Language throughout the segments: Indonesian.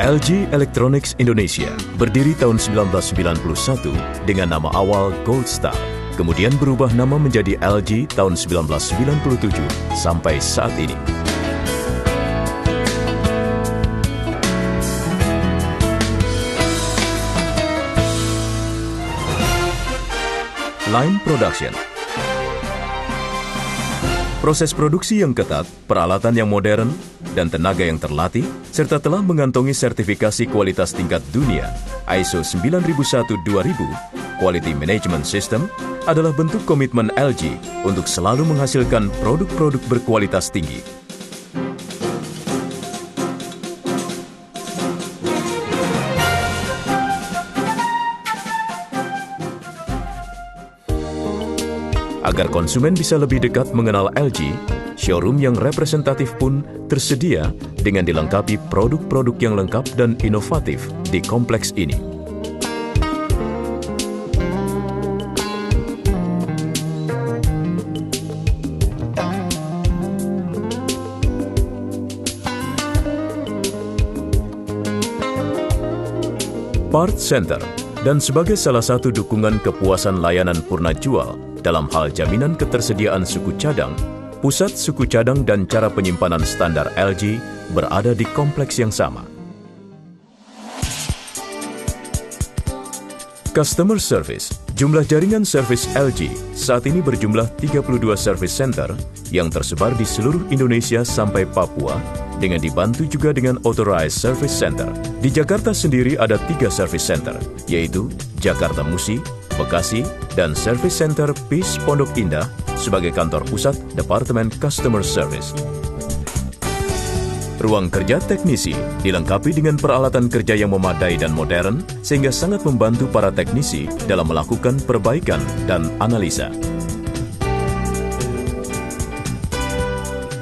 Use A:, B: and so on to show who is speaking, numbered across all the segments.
A: LG Electronics Indonesia berdiri tahun 1991 dengan nama awal Gold Star, kemudian berubah nama menjadi LG tahun 1997 sampai saat ini. Line Production. Proses produksi yang ketat, peralatan yang modern, dan tenaga yang terlatih, serta telah mengantongi sertifikasi kualitas tingkat dunia ISO 9001-2000 Quality Management System adalah bentuk komitmen LG untuk selalu menghasilkan produk-produk berkualitas tinggi. Agar konsumen bisa lebih dekat mengenal LG, showroom yang representatif pun tersedia dengan dilengkapi produk-produk yang lengkap dan inovatif di kompleks ini. Part Center, dan sebagai salah satu dukungan kepuasan layanan purna jual dalam hal jaminan ketersediaan suku cadang, pusat suku cadang dan cara penyimpanan standar LG berada di kompleks yang sama. Customer Service. Jumlah jaringan servis LG saat ini berjumlah 32 service center yang tersebar di seluruh Indonesia sampai Papua, dengan dibantu juga dengan Authorized Service Center. Di Jakarta sendiri ada 3 service center, yaitu Jakarta Musi, Bekasi, dan Service Center Peace Pondok Indah sebagai kantor pusat Departemen Customer Service. Ruang kerja teknisi dilengkapi dengan peralatan kerja yang memadai dan modern sehingga sangat membantu para teknisi dalam melakukan perbaikan dan analisa.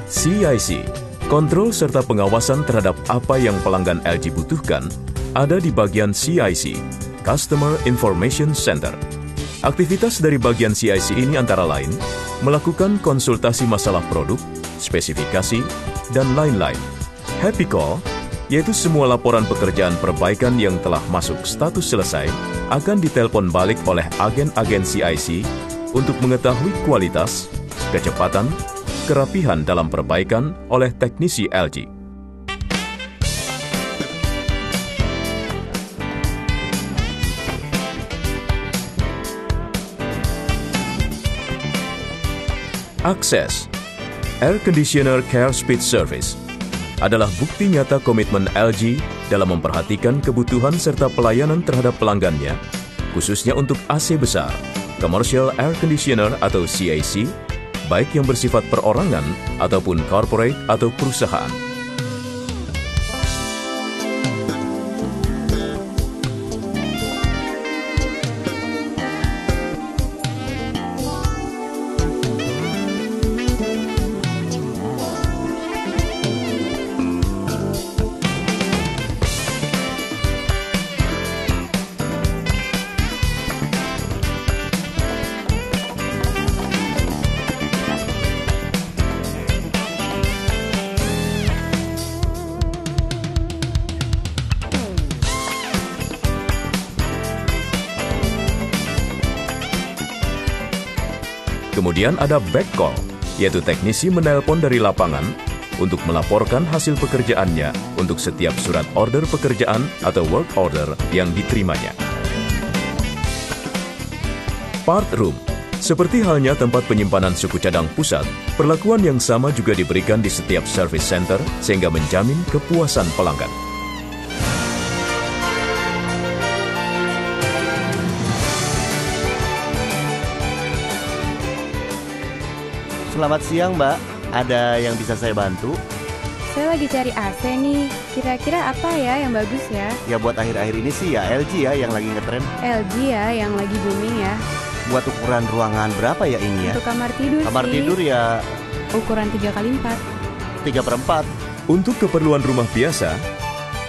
A: CIC, kontrol serta pengawasan terhadap apa yang pelanggan LG butuhkan ada di bagian CIC, Customer Information Center. Aktivitas dari bagian CIC ini antara lain melakukan konsultasi masalah produk, spesifikasi, dan lain-lain. Happy Call, yaitu semua laporan pekerjaan perbaikan yang telah masuk status selesai, akan ditelepon balik oleh agen-agen CIC untuk mengetahui kualitas, kecepatan, kerapihan dalam perbaikan oleh teknisi LG. Akses Air Conditioner Care Speed Service adalah bukti nyata komitmen LG dalam memperhatikan kebutuhan serta pelayanan terhadap pelanggannya, khususnya untuk AC besar, Commercial Air Conditioner atau CAC, baik yang bersifat perorangan ataupun corporate atau perusahaan. Kemudian ada back call, yaitu teknisi menelpon dari lapangan untuk melaporkan hasil pekerjaannya untuk setiap surat order pekerjaan atau work order yang diterimanya. Part Room. Seperti halnya tempat penyimpanan suku cadang pusat, perlakuan yang sama juga diberikan di setiap service center sehingga menjamin kepuasan pelanggan.
B: Selamat siang, Mbak. Ada yang bisa saya bantu?
C: Saya lagi cari AC nih. Kira-kira apa ya yang bagus ya?
B: Ya buat akhir-akhir ini sih ya LG ya yang lagi ngetren.
C: LG ya yang lagi booming ya.
B: Buat ukuran ruangan berapa ya ini ya?
C: Untuk kamar tidur
B: Kamar
C: sih.
B: tidur ya
C: Ukuran 3x4.
B: 3/4.
A: Untuk keperluan rumah biasa,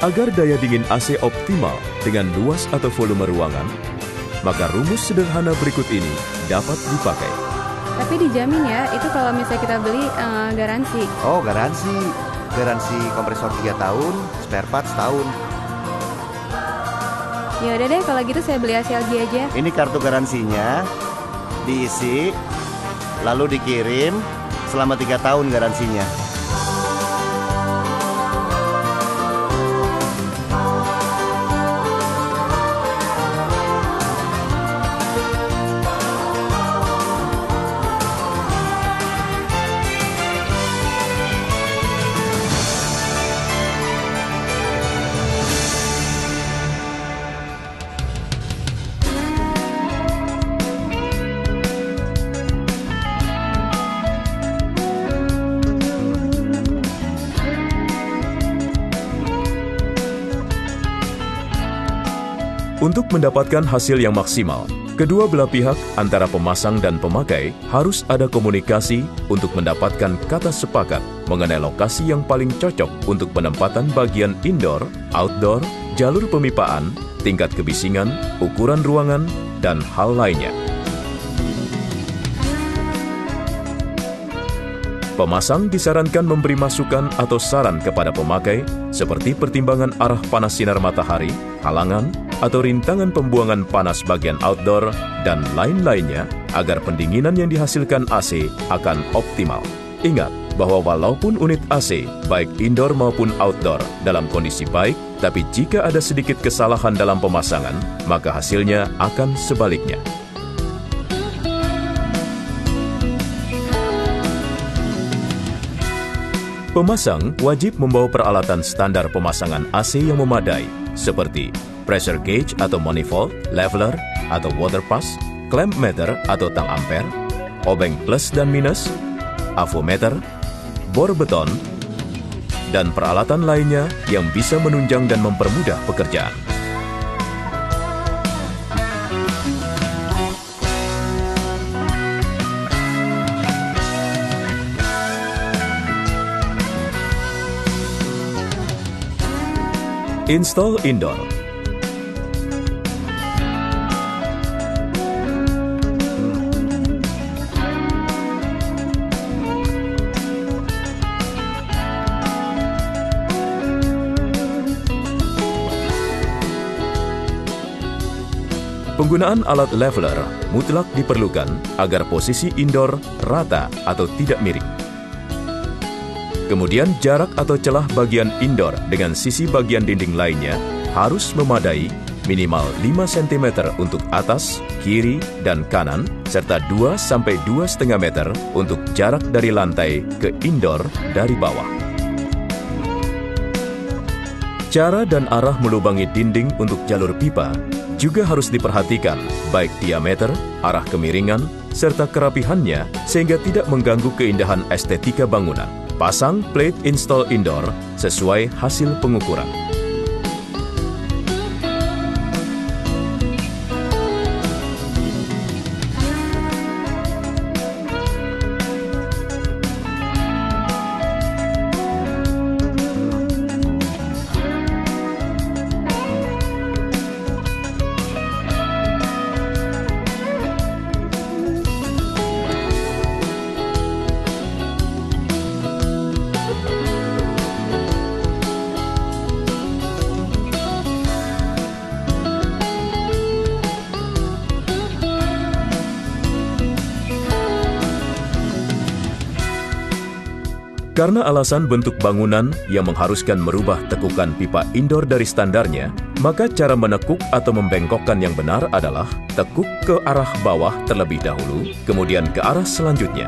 A: agar daya dingin AC optimal dengan luas atau volume ruangan, maka rumus sederhana berikut ini dapat dipakai.
C: Tapi dijamin ya, itu kalau misalnya kita beli garansi.
B: Oh, garansi. Garansi kompresor 3 tahun, spare part setahun.
C: Ya udah deh, kalau gitu saya beli AC LG aja.
B: Ini kartu garansinya, diisi, lalu dikirim, selama 3 tahun garansinya.
A: Untuk mendapatkan hasil yang maksimal, kedua belah pihak antara pemasang dan pemakai harus ada komunikasi untuk mendapatkan kata sepakat mengenai lokasi yang paling cocok untuk penempatan bagian indoor, outdoor, jalur pemipaan, tingkat kebisingan, ukuran ruangan, dan hal lainnya. Pemasang disarankan memberi masukan atau saran kepada pemakai seperti pertimbangan arah panas sinar matahari, halangan, atau rintangan pembuangan panas bagian outdoor, dan lain-lainnya agar pendinginan yang dihasilkan AC akan optimal. Ingat bahwa walaupun unit AC, baik indoor maupun outdoor, dalam kondisi baik, tapi jika ada sedikit kesalahan dalam pemasangan, maka hasilnya akan sebaliknya. Pemasang wajib membawa peralatan standar pemasangan AC yang memadai, seperti pressure gauge atau manifold, leveler atau water pass, clamp meter atau tang ampere, obeng plus dan minus, avometer, bor beton, dan peralatan lainnya yang bisa menunjang dan mempermudah pekerjaan. Install indoor. Penggunaan alat leveler mutlak diperlukan agar posisi indoor rata atau tidak miring. Kemudian jarak atau celah bagian indoor dengan sisi bagian dinding lainnya harus memadai minimal 5 cm untuk atas, kiri, dan kanan, serta 2-2,5 meter untuk jarak dari lantai ke indoor dari bawah. Cara dan arah melubangi dinding untuk jalur pipa juga harus diperhatikan, baik diameter, arah kemiringan, serta kerapihannya sehingga tidak mengganggu keindahan estetika bangunan. Pasang plate install indoor sesuai hasil pengukuran. Karena alasan bentuk bangunan yang mengharuskan merubah tekukan pipa indoor dari standarnya, maka cara menekuk atau membengkokkan yang benar adalah tekuk ke arah bawah terlebih dahulu, kemudian ke arah selanjutnya.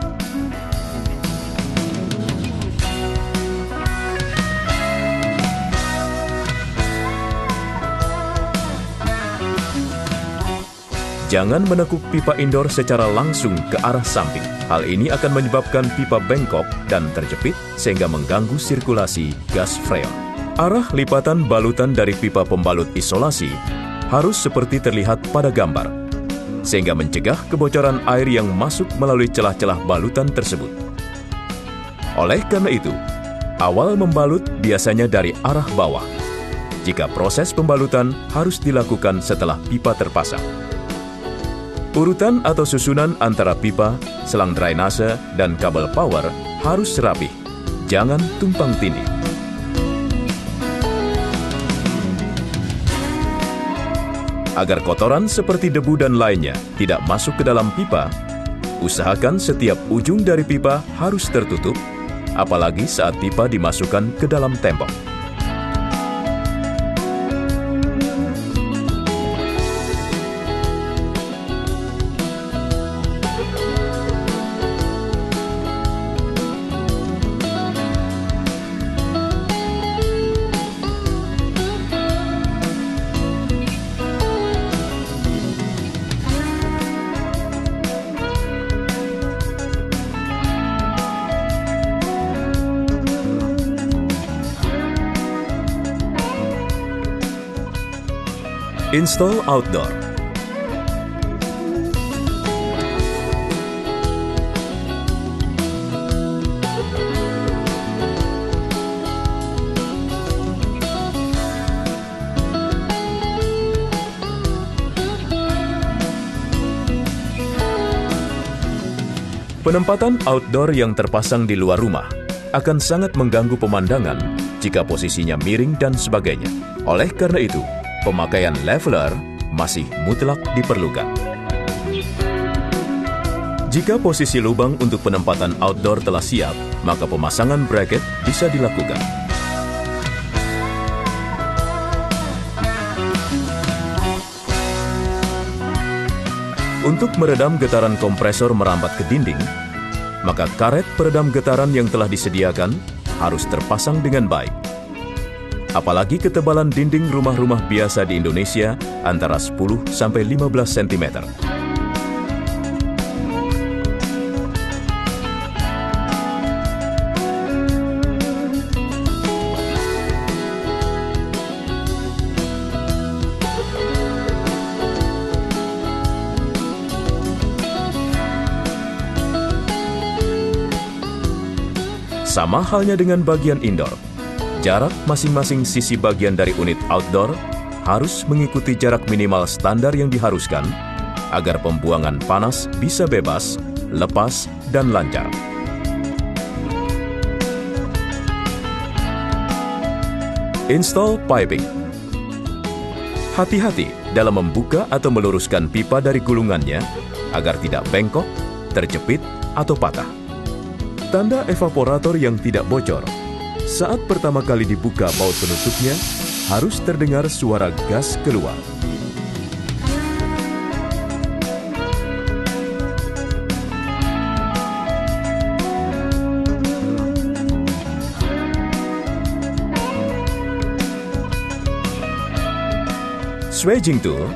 A: Jangan menekuk pipa indoor secara langsung ke arah samping. Hal ini akan menyebabkan pipa bengkok dan terjepit sehingga mengganggu sirkulasi gas freon. Arah lipatan balutan dari pipa pembalut isolasi harus seperti terlihat pada gambar, sehingga mencegah kebocoran air yang masuk melalui celah-celah balutan tersebut. Oleh karena itu, awal membalut biasanya dari arah bawah, jika proses pembalutan harus dilakukan setelah pipa terpasang. Urutan atau susunan antara pipa, selang drainase, dan kabel power harus rapih. Jangan tumpang tindih. Agar kotoran seperti debu dan lainnya tidak masuk ke dalam pipa, usahakan setiap ujung dari pipa harus tertutup, apalagi saat pipa dimasukkan ke dalam tembok. Install outdoor. Penempatan outdoor yang terpasang di luar rumah akan sangat mengganggu pemandangan jika posisinya miring dan sebagainya. Oleh karena itu, pemakaian leveler masih mutlak diperlukan. Jika posisi lubang untuk penempatan outdoor telah siap, maka pemasangan bracket bisa dilakukan. Untuk meredam getaran kompresor merambat ke dinding, maka karet peredam getaran yang telah disediakan harus terpasang dengan baik. Apalagi ketebalan dinding rumah-rumah biasa di Indonesia antara 10 sampai 15 cm. Sama halnya dengan bagian indoor. Jarak masing-masing sisi bagian dari unit outdoor harus mengikuti jarak minimal standar yang diharuskan agar pembuangan panas bisa bebas, lepas, dan lancar. Install piping. Hati-hati dalam membuka atau meluruskan pipa dari gulungannya agar tidak bengkok, terjepit, atau patah. Tanda evaporator yang tidak bocor. Saat pertama kali dibuka baut penutupnya, harus terdengar suara gas keluar. Swaging tool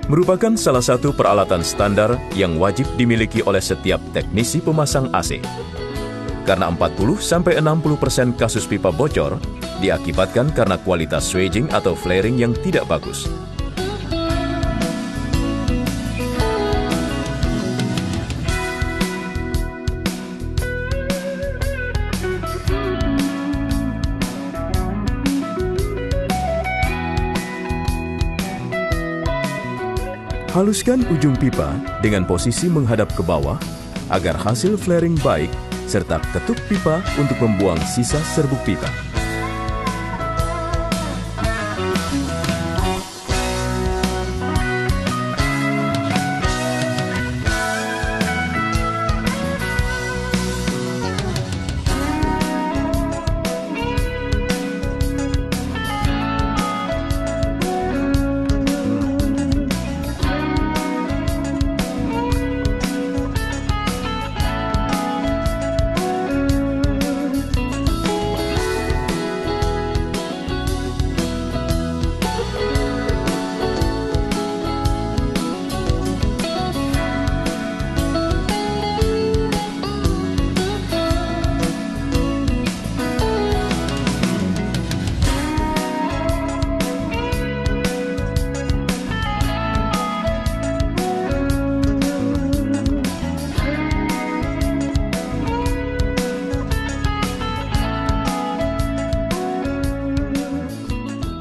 A: merupakan salah satu peralatan standar yang wajib dimiliki oleh setiap teknisi pemasang AC. Karena 40-60% kasus pipa bocor diakibatkan karena kualitas swaging atau flaring yang tidak bagus. Haluskan ujung pipa dengan posisi menghadap ke bawah agar hasil flaring baik, serta ketuk pipa untuk membuang sisa serbuk pipa.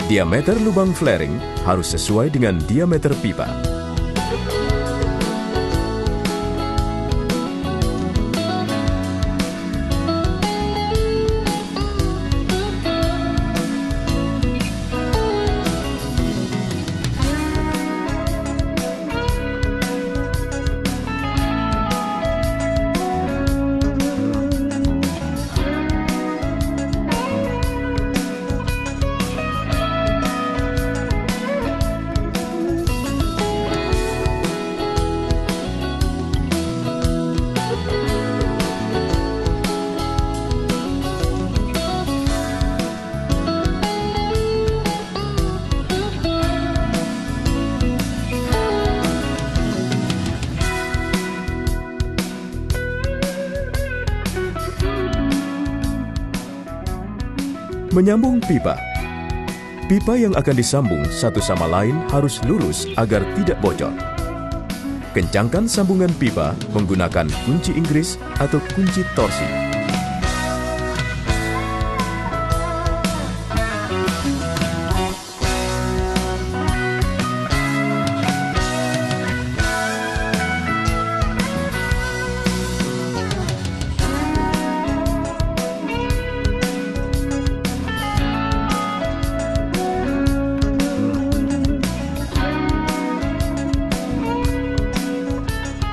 A: Diameter lubang flaring harus sesuai dengan diameter pipa. Menyambung pipa. Pipa yang akan disambung satu sama lain harus lurus agar tidak bocor. Kencangkan sambungan pipa menggunakan kunci Inggris atau kunci torsi.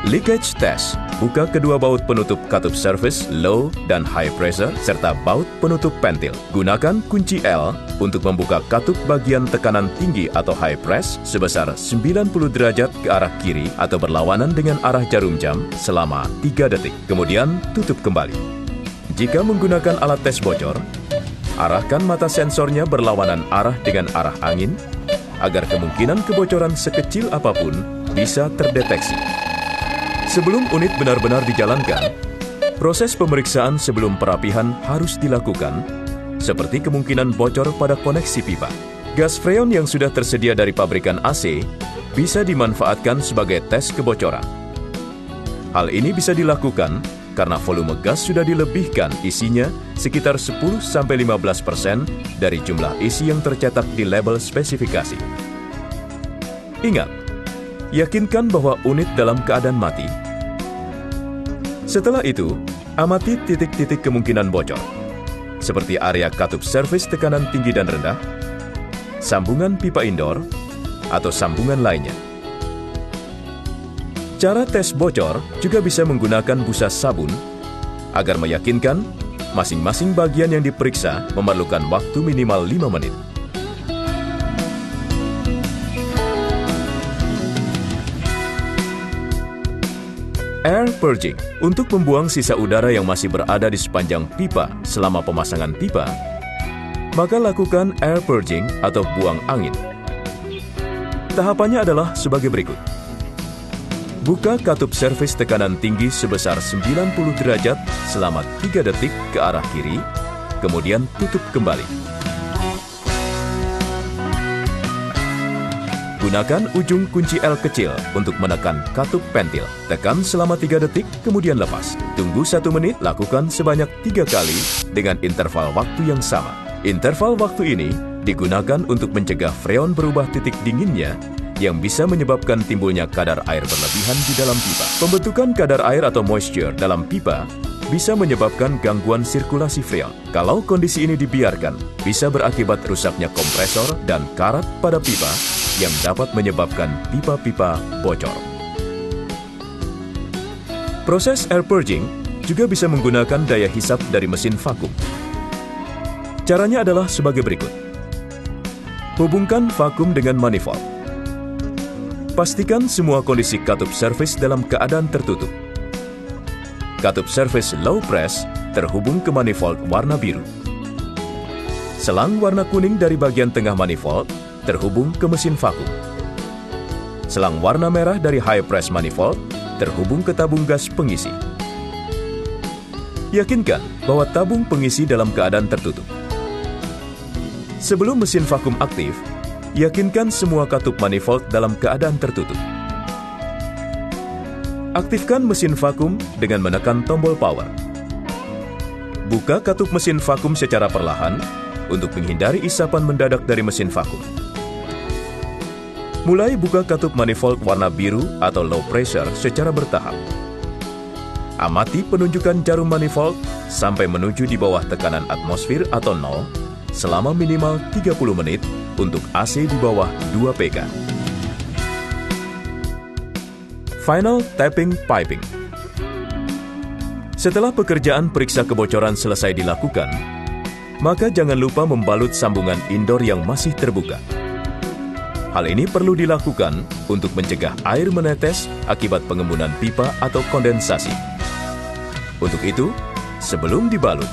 A: Leakage test. Buka kedua baut penutup katup service low dan high pressure serta baut penutup pentil. Gunakan kunci L untuk membuka katup bagian tekanan tinggi atau high press sebesar 90 derajat ke arah kiri atau berlawanan dengan arah jarum jam selama 3 detik. Kemudian tutup kembali. Jika menggunakan alat tes bocor, arahkan mata sensornya berlawanan arah dengan arah angin agar kemungkinan kebocoran sekecil apapun bisa terdeteksi. Sebelum unit benar-benar dijalankan, proses pemeriksaan sebelum perapihan harus dilakukan, seperti kemungkinan bocor pada koneksi pipa. Gas freon yang sudah tersedia dari pabrikan AC bisa dimanfaatkan sebagai tes kebocoran. Hal ini bisa dilakukan karena volume gas sudah dilebihkan isinya sekitar 10-15% dari jumlah isi yang tercetak di label spesifikasi. Ingat, yakinkan bahwa unit dalam keadaan mati. Setelah itu, amati titik-titik kemungkinan bocor, seperti area katup servis tekanan tinggi dan rendah, sambungan pipa indoor, atau sambungan lainnya. Cara tes bocor juga bisa menggunakan busa sabun agar meyakinkan masing-masing bagian yang diperiksa memerlukan waktu minimal 5 menit. Air purging. Untuk membuang sisa udara yang masih berada di sepanjang pipa selama pemasangan pipa, maka lakukan air purging atau buang angin. Tahapannya adalah sebagai berikut. Buka katup servis tekanan tinggi sebesar 90 derajat selama 3 detik ke arah kiri, kemudian tutup kembali. Gunakan ujung kunci L kecil untuk menekan katup pentil. Tekan selama 3 detik, kemudian lepas. Tunggu 1 menit, lakukan sebanyak 3 kali dengan interval waktu yang sama. Interval waktu ini digunakan untuk mencegah freon berubah titik dinginnya yang bisa menyebabkan timbulnya kadar air berlebihan di dalam pipa. Pembentukan kadar air atau moisture dalam pipa bisa menyebabkan gangguan sirkulasi freon. Kalau kondisi ini dibiarkan, bisa berakibat rusaknya kompresor dan karat pada pipa yang dapat menyebabkan pipa-pipa bocor. Proses air purging juga bisa menggunakan daya hisap dari mesin vakum. Caranya adalah sebagai berikut. Hubungkan vakum dengan manifold. Pastikan semua kondisi katup servis dalam keadaan tertutup. Katup servis low press terhubung ke manifold warna biru. Selang warna kuning dari bagian tengah manifold terhubung ke mesin vakum. Selang warna merah dari high press manifold terhubung ke tabung gas pengisi. Yakinkan bahwa tabung pengisi dalam keadaan tertutup. Sebelum mesin vakum aktif, yakinkan semua katup manifold dalam keadaan tertutup. Aktifkan mesin vakum dengan menekan tombol power. Buka katup mesin vakum secara perlahan untuk menghindari isapan mendadak dari mesin vakum. Mulai buka katup manifold warna biru atau low pressure secara bertahap. Amati penunjukan jarum manifold sampai menuju di bawah tekanan atmosfer atau 0 selama minimal 30 menit untuk AC di bawah 2 PK. Final tapping piping. Setelah pekerjaan periksa kebocoran selesai dilakukan, maka jangan lupa membalut sambungan indoor yang masih terbuka. Hal ini perlu dilakukan untuk mencegah air menetes akibat pengembunan pipa atau kondensasi. Untuk itu, sebelum dibalut,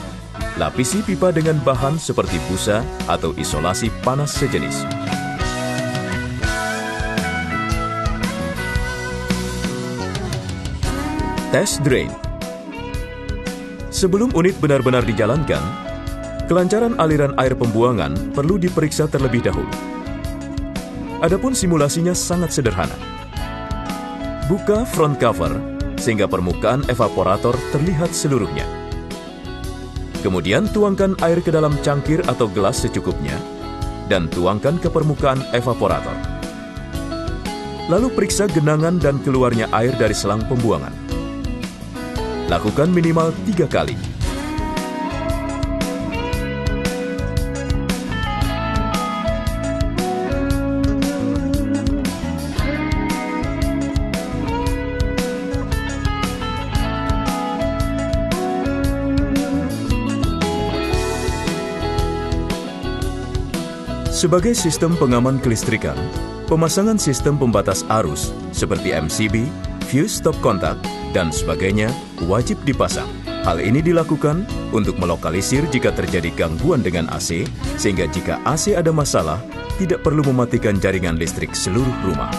A: lapisi pipa dengan bahan seperti busa atau isolasi panas sejenis. Test drain. Sebelum unit benar-benar dijalankan, Kelancaran aliran air pembuangan perlu diperiksa terlebih dahulu. Adapun simulasinya sangat sederhana. Buka front cover sehingga permukaan evaporator terlihat seluruhnya. Kemudian tuangkan air ke dalam cangkir atau gelas secukupnya dan tuangkan ke permukaan evaporator. Lalu periksa genangan dan keluarnya air dari selang pembuangan. Lakukan minimal 3 kali. Sebagai sistem pengaman kelistrikan, pemasangan sistem pembatas arus seperti MCB, fuse stop kontak, dan sebagainya wajib dipasang. Hal ini dilakukan untuk melokalisir jika terjadi gangguan dengan AC, sehingga jika AC ada masalah, tidak perlu mematikan jaringan listrik seluruh rumah.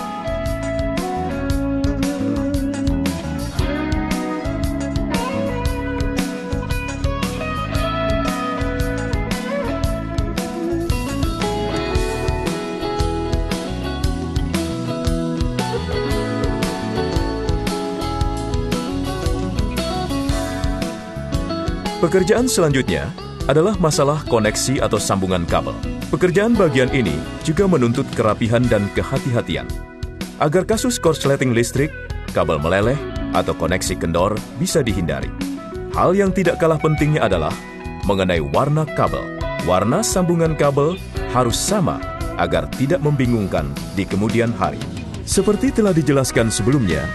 A: Pekerjaan selanjutnya adalah masalah koneksi atau sambungan kabel. Pekerjaan bagian ini juga menuntut kerapihan dan kehati-hatian. Agar kasus korsleting listrik, kabel meleleh, atau koneksi kendor bisa dihindari. Hal yang tidak kalah pentingnya adalah mengenai warna kabel. Warna sambungan kabel harus sama agar tidak membingungkan di kemudian hari. Seperti telah dijelaskan sebelumnya,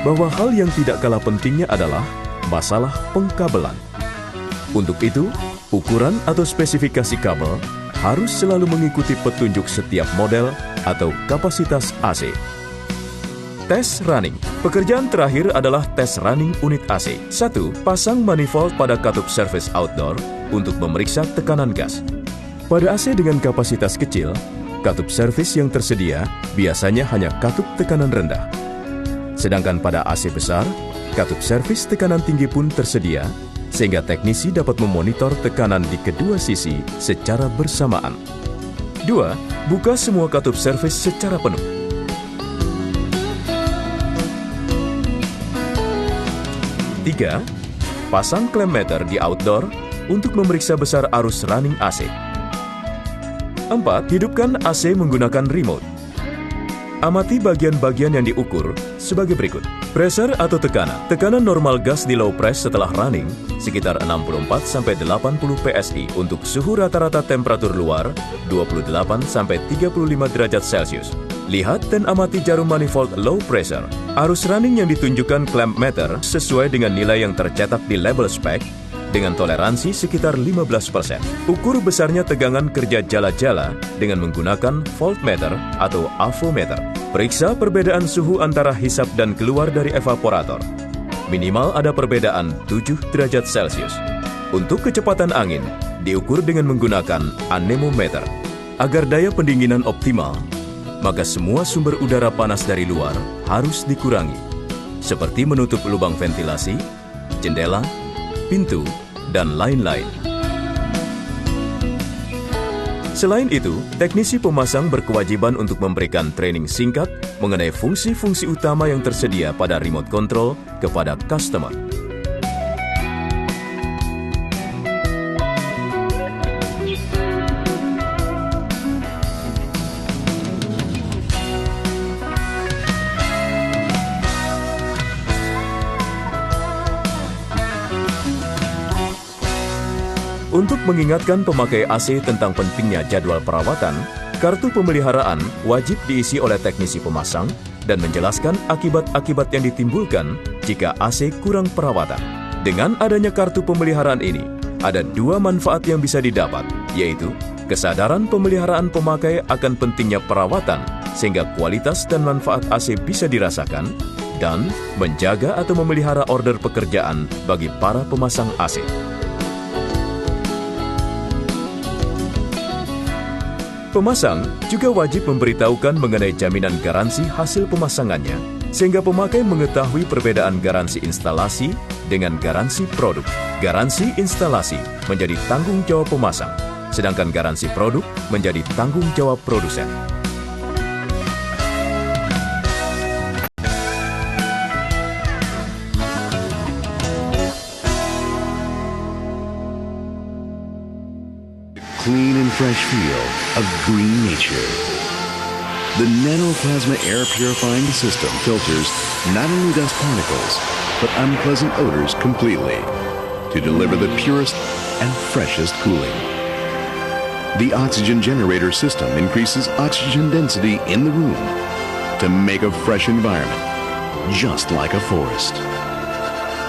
A: bahwa hal yang tidak kalah pentingnya adalah masalah pengkabelan. Untuk itu, ukuran atau spesifikasi kabel harus selalu mengikuti petunjuk setiap model atau kapasitas AC. Tes running. Pekerjaan terakhir adalah tes running unit AC. 1. Pasang manifold pada katup service outdoor untuk memeriksa tekanan gas. Pada AC dengan kapasitas kecil, katup servis yang tersedia biasanya hanya katup tekanan rendah. Sedangkan pada AC besar, katup servis tekanan tinggi pun tersedia, sehingga teknisi dapat memonitor tekanan di kedua sisi secara bersamaan. 2. Buka semua katup servis secara penuh. 3. Pasang klem meter di outdoor untuk memeriksa besar arus running AC. 4. Hidupkan AC menggunakan remote. Amati bagian-bagian yang diukur sebagai berikut. Pressure atau tekanan. Tekanan normal gas di low press setelah running sekitar 64-80 PSI untuk suhu rata-rata temperatur luar 28-35 derajat Celcius. Lihat dan amati jarum manifold low pressure. Arus running yang ditunjukkan clamp meter sesuai dengan nilai yang tercetak di label spek dengan toleransi sekitar 15%. Ukur besarnya tegangan kerja jala-jala dengan menggunakan voltmeter atau avometer. Periksa perbedaan suhu antara hisap dan keluar dari evaporator. Minimal ada perbedaan 7 derajat Celcius. Untuk kecepatan angin, diukur dengan menggunakan anemometer. Agar daya pendinginan optimal, maka semua sumber udara panas dari luar harus dikurangi, seperti menutup lubang ventilasi, jendela, pintu, dan lain-lain. Selain itu, teknisi pemasang berkewajiban untuk memberikan training singkat mengenai fungsi-fungsi utama yang tersedia pada remote control kepada customer. Untuk mengingatkan pemakai AC tentang pentingnya jadwal perawatan, kartu pemeliharaan wajib diisi oleh teknisi pemasang dan menjelaskan akibat-akibat yang ditimbulkan jika AC kurang perawatan. Dengan adanya kartu pemeliharaan ini, ada 2 manfaat yang bisa didapat, yaitu kesadaran pemeliharaan pemakai akan pentingnya perawatan sehingga kualitas dan manfaat AC bisa dirasakan, dan menjaga atau memelihara order pekerjaan bagi para pemasang AC. Pemasang juga wajib memberitahukan mengenai jaminan garansi hasil pemasangannya sehingga pemakai mengetahui perbedaan garansi instalasi dengan garansi produk. Garansi instalasi menjadi tanggung jawab pemasang, sedangkan garansi produk menjadi tanggung jawab produsen.
D: Clean and fresh feel of green nature. The nanoplasma air purifying system filters not only dust particles, but unpleasant odors completely to deliver the purest and freshest cooling. The oxygen generator system increases oxygen density in the room to make a fresh environment, just like a forest.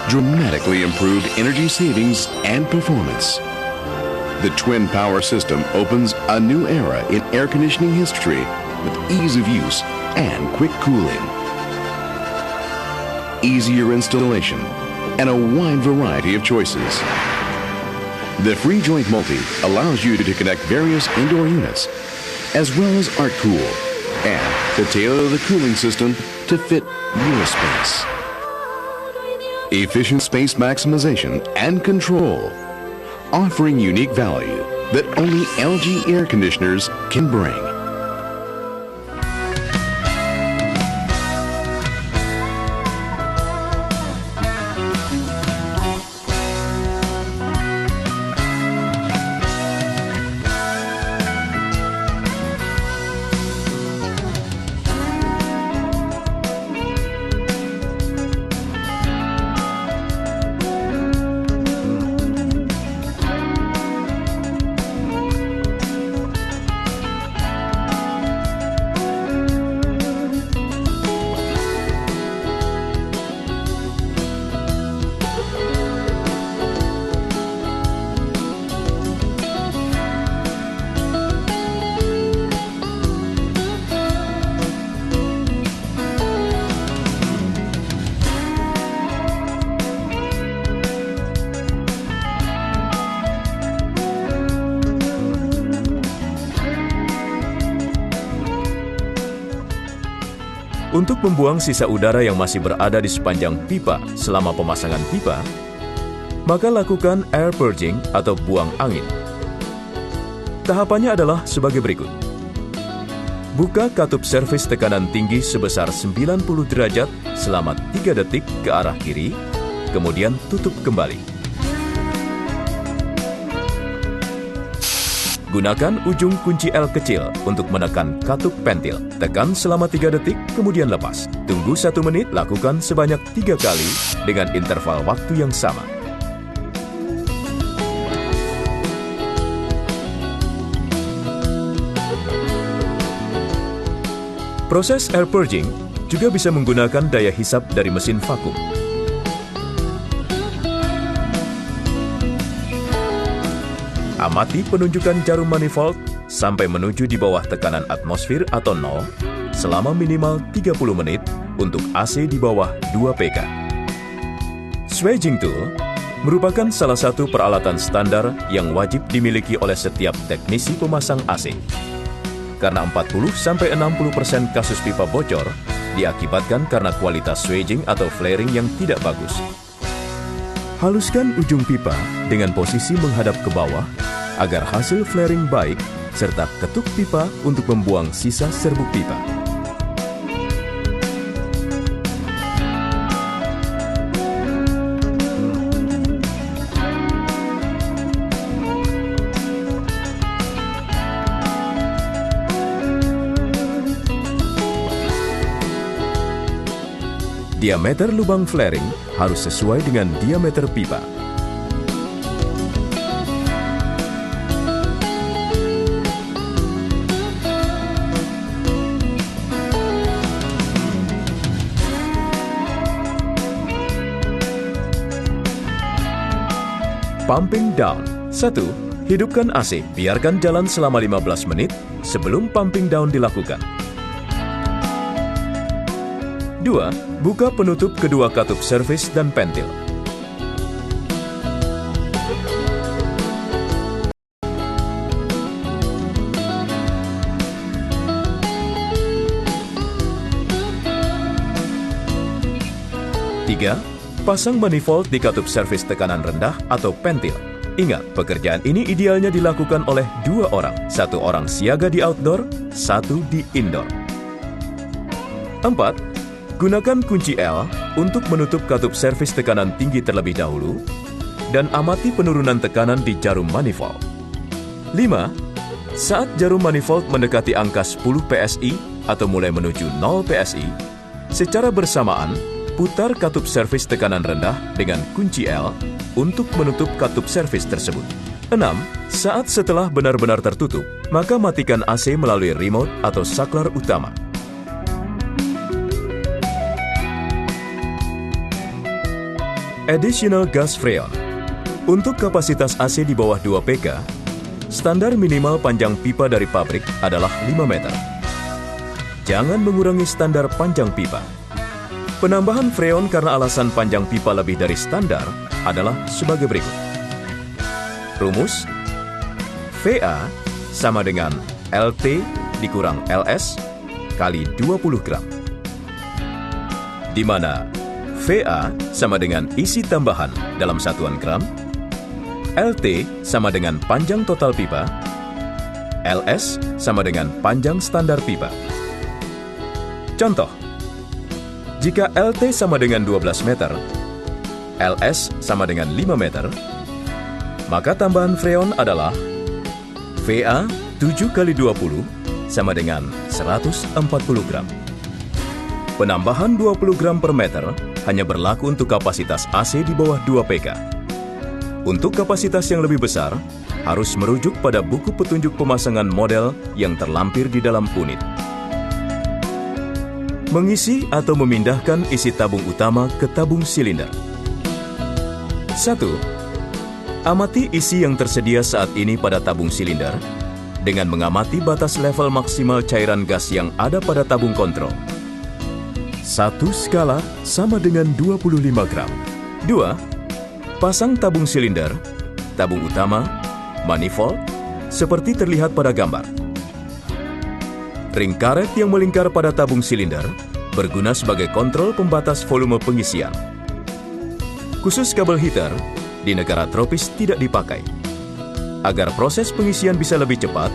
D: Dramatically improved energy savings and performance. The twin power system opens a new era in air conditioning history with ease of use and quick cooling. Easier installation and a wide variety of choices. The Free Joint Multi allows you to connect various indoor units as well as Art Cool and to tailor the cooling system to fit your space. Efficient space maximization and control, offering unique value that only LG air conditioners can bring.
A: Untuk membuang sisa udara yang masih berada di sepanjang pipa selama pemasangan pipa, maka lakukan air purging atau buang angin. Tahapannya adalah sebagai berikut. Buka katup servis tekanan tinggi sebesar 90 derajat selama 3 detik ke arah kiri, kemudian tutup kembali. Gunakan ujung kunci L kecil untuk menekan katup pentil. Tekan selama 3 detik, kemudian lepas. Tunggu 1 menit, lakukan sebanyak 3 kali dengan interval waktu yang sama. Proses air purging juga bisa menggunakan daya hisap dari mesin vakum. Amati penunjukan jarum manifold sampai menuju di bawah tekanan atmosfer atau 0 selama minimal 30 menit untuk AC di bawah 2 PK. Swaging tool merupakan salah satu peralatan standar yang wajib dimiliki oleh setiap teknisi pemasang AC. Karena 40-60% kasus pipa bocor diakibatkan karena kualitas swaging atau flaring yang tidak bagus. Haluskan ujung pipa dengan posisi menghadap ke bawah agar hasil flaring baik, serta ketuk pipa untuk membuang sisa serbuk pipa. Diameter lubang flaring harus sesuai dengan diameter pipa. Pumping down. 1. Hidupkan AC, biarkan jalan selama 15 menit sebelum pumping down dilakukan. 2. Buka penutup kedua katup servis dan pentil. 3. Pasang manifold di katup servis tekanan rendah atau pentil. Ingat, pekerjaan ini idealnya dilakukan oleh 2 orang. 1 orang siaga di outdoor, 1 di indoor. 4. Gunakan kunci L untuk menutup katup servis tekanan tinggi terlebih dahulu dan amati penurunan tekanan di jarum manifold. 5. Saat jarum manifold mendekati angka 10 PSI atau mulai menuju 0 PSI, secara bersamaan putar katup servis tekanan rendah dengan kunci L untuk menutup katup servis tersebut. 6. Saat setelah benar-benar tertutup, maka matikan AC melalui remote atau saklar utama. Additional gas freon. Untuk kapasitas AC di bawah 2 PK, standar minimal panjang pipa dari pabrik adalah 5 meter. Jangan mengurangi standar panjang pipa. Penambahan freon karena alasan panjang pipa lebih dari standar adalah sebagai berikut. Rumus VA sama dengan LT dikurang LS kali 20 gram. Di mana VA sama dengan isi tambahan dalam satuan gram, LT sama dengan panjang total pipa, LS sama dengan panjang standar pipa. Contoh, jika LT sama dengan 12 meter, LS sama dengan 5 meter, maka tambahan freon adalah VA 7 kali 20 sama dengan 140 gram. Penambahan 20 gram per meter hanya berlaku untuk kapasitas AC di bawah 2 PK. Untuk kapasitas yang lebih besar, harus merujuk pada buku petunjuk pemasangan model yang terlampir di dalam unit. Mengisi atau memindahkan isi tabung utama ke tabung silinder. 1. Amati isi yang tersedia saat ini pada tabung silinder dengan mengamati batas level maksimal cairan gas yang ada pada tabung kontrol. 1 skala sama dengan 25 gram. 2. Pasang tabung silinder, tabung utama, manifold, seperti terlihat pada gambar. Ring karet yang melingkar pada tabung silinder berguna sebagai kontrol pembatas volume pengisian. Khusus kabel heater, di negara tropis tidak dipakai. Agar proses pengisian bisa lebih cepat,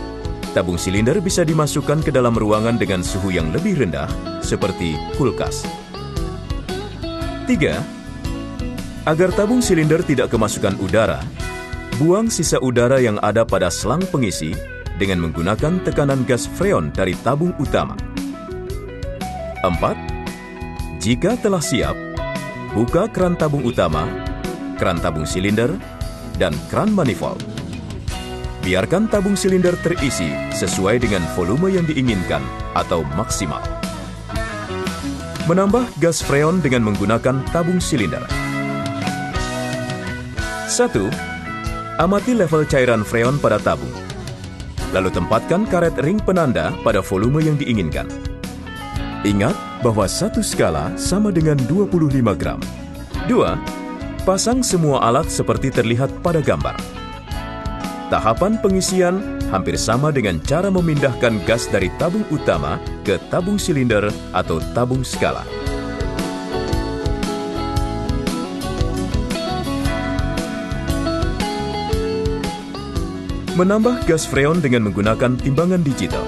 A: tabung silinder bisa dimasukkan ke dalam ruangan dengan suhu yang lebih rendah, seperti kulkas. 3. Agar tabung silinder tidak kemasukan udara, buang sisa udara yang ada pada selang pengisi dengan menggunakan tekanan gas freon dari tabung utama. 4. Jika telah siap, buka keran tabung utama, keran tabung silinder, dan keran manifold. Biarkan tabung silinder terisi sesuai dengan volume yang diinginkan atau maksimal. Menambah gas freon dengan menggunakan tabung silinder. 1. Amati level cairan freon pada tabung. Lalu tempatkan karet ring penanda pada volume yang diinginkan. Ingat bahwa 1 skala sama dengan 25 gram. 2. Pasang semua alat seperti terlihat pada gambar. Tahapan pengisian hampir sama dengan cara memindahkan gas dari tabung utama ke tabung silinder atau tabung skala. Menambah gas freon dengan menggunakan timbangan digital.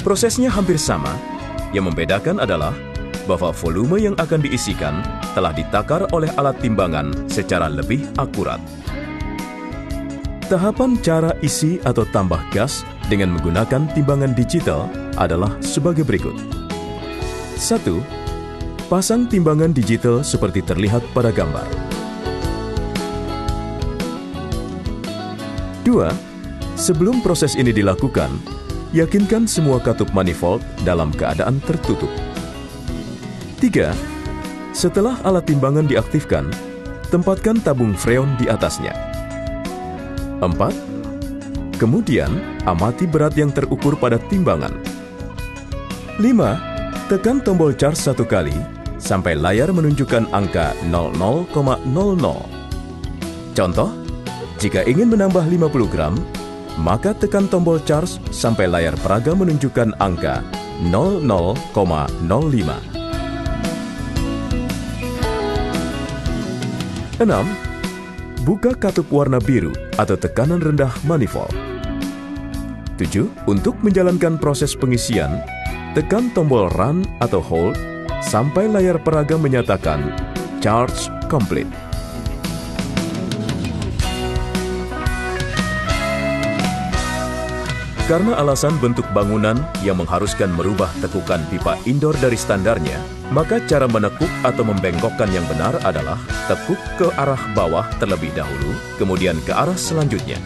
A: Prosesnya hampir sama, yang membedakan adalah bahwa volume yang akan diisikan telah ditakar oleh alat timbangan secara lebih akurat. Tahapan cara isi atau tambah gas dengan menggunakan timbangan digital adalah sebagai berikut. 1. Pasang timbangan digital seperti terlihat pada gambar. 2. Sebelum proses ini dilakukan, yakinkan semua katup manifold dalam keadaan tertutup. 3. Setelah alat timbangan diaktifkan, tempatkan tabung freon di atasnya. 4. Kemudian, amati berat yang terukur pada timbangan. 5. Tekan tombol charge 1 kali sampai layar menunjukkan angka 00,00. Contoh, jika ingin menambah 50 gram, maka tekan tombol charge sampai layar peraga menunjukkan angka 00,05. 6. Buka katup warna biru atau tekanan rendah manifold. 7. Untuk menjalankan proses pengisian, tekan tombol Run atau Hold sampai layar peraga menyatakan Charge Complete. Karena alasan bentuk bangunan yang mengharuskan merubah tekukan pipa indoor dari standarnya, maka cara menekuk atau membengkokkan yang benar adalah tekuk ke arah bawah terlebih dahulu, kemudian ke arah selanjutnya.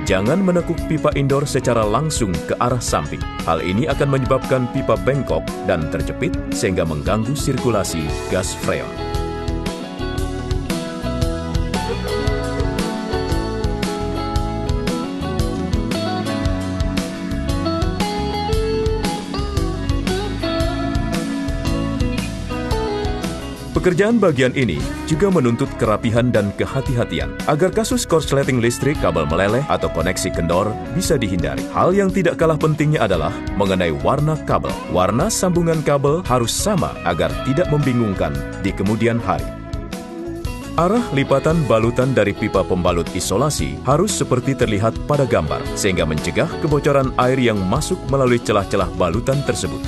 A: Jangan menekuk pipa indoor secara langsung ke arah samping. Hal ini akan menyebabkan pipa bengkok dan terjepit sehingga mengganggu sirkulasi gas freon. Pekerjaan bagian ini juga menuntut kerapihan dan kehati-hatian agar kasus korsleting listrik, kabel meleleh, atau koneksi kendor bisa dihindari. Hal yang tidak kalah pentingnya adalah mengenai warna kabel. Warna sambungan kabel harus sama agar tidak membingungkan di kemudian hari. Arah lipatan balutan dari pipa pembalut isolasi harus seperti terlihat pada gambar, sehingga mencegah kebocoran air yang masuk melalui celah-celah balutan tersebut.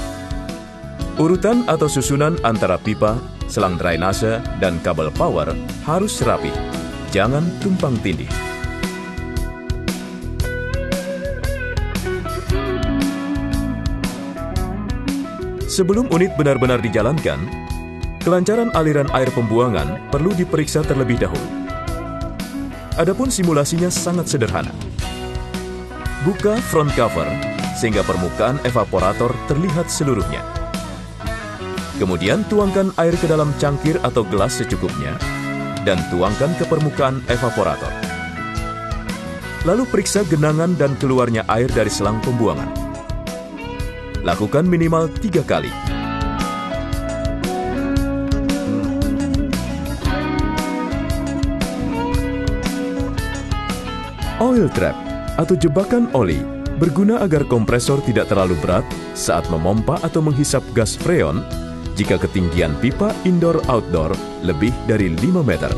A: Urutan atau susunan antara pipa, selang drainase, dan kabel power harus rapi. Jangan tumpang tindih. Sebelum unit benar-benar dijalankan, kelancaran aliran air pembuangan perlu diperiksa terlebih dahulu. Adapun simulasinya sangat sederhana. Buka front cover sehingga permukaan evaporator terlihat seluruhnya. Kemudian tuangkan air ke dalam cangkir atau gelas secukupnya dan tuangkan ke permukaan evaporator. Lalu periksa genangan dan keluarnya air dari selang pembuangan. Lakukan minimal 3 kali. Oil trap atau jebakan oli berguna agar kompresor tidak terlalu berat saat memompa atau menghisap gas freon jika ketinggian pipa indoor-outdoor lebih dari 5 meter.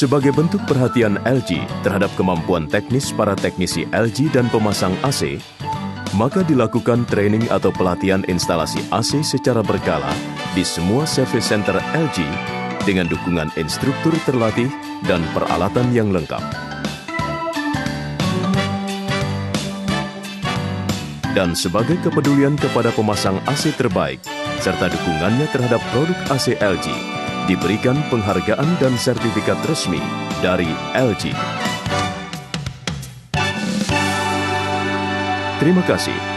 A: Sebagai bentuk perhatian LG terhadap kemampuan teknis para teknisi LG dan pemasang AC, maka dilakukan training atau pelatihan instalasi AC secara berkala di semua service center LG dengan dukungan instruktur terlatih dan peralatan yang lengkap. Dan sebagai kepedulian kepada pemasang AC terbaik, serta dukungannya terhadap produk AC LG, diberikan penghargaan dan sertifikat resmi dari LG. Terima kasih